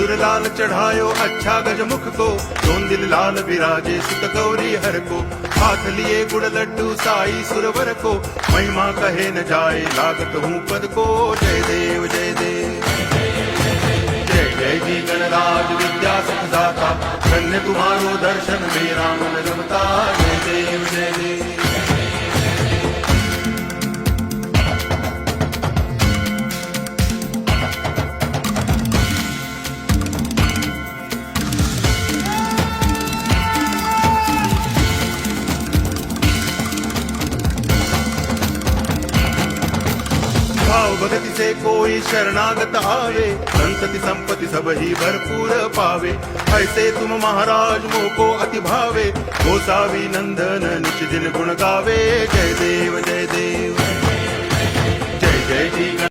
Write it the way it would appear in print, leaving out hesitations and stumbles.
सिंदूर लाल चढ़ायो अच्छा गजमुख को, दोन दिल लाल विराजे सुत गौरी हर को, हाथ लिए गुड़ लड्डू साई सुरवर को, महिमा कहे न जाए लागत हूँ पद को। जय देव जय देव जय जय जी गणराज विद्या सुखदाता, धन्य तुम्हारो दर्शन मेरा मन रमता। जय देव जय देव भाव भगति से कोई शरणागत आवे, संतति संपत्ति सब ही भरपूर पावे। ऐसे तुम महाराज मोको अति भावे, गोसावी नंदन निच दिन गुण गावे। जय देव जय देव जय जय जी।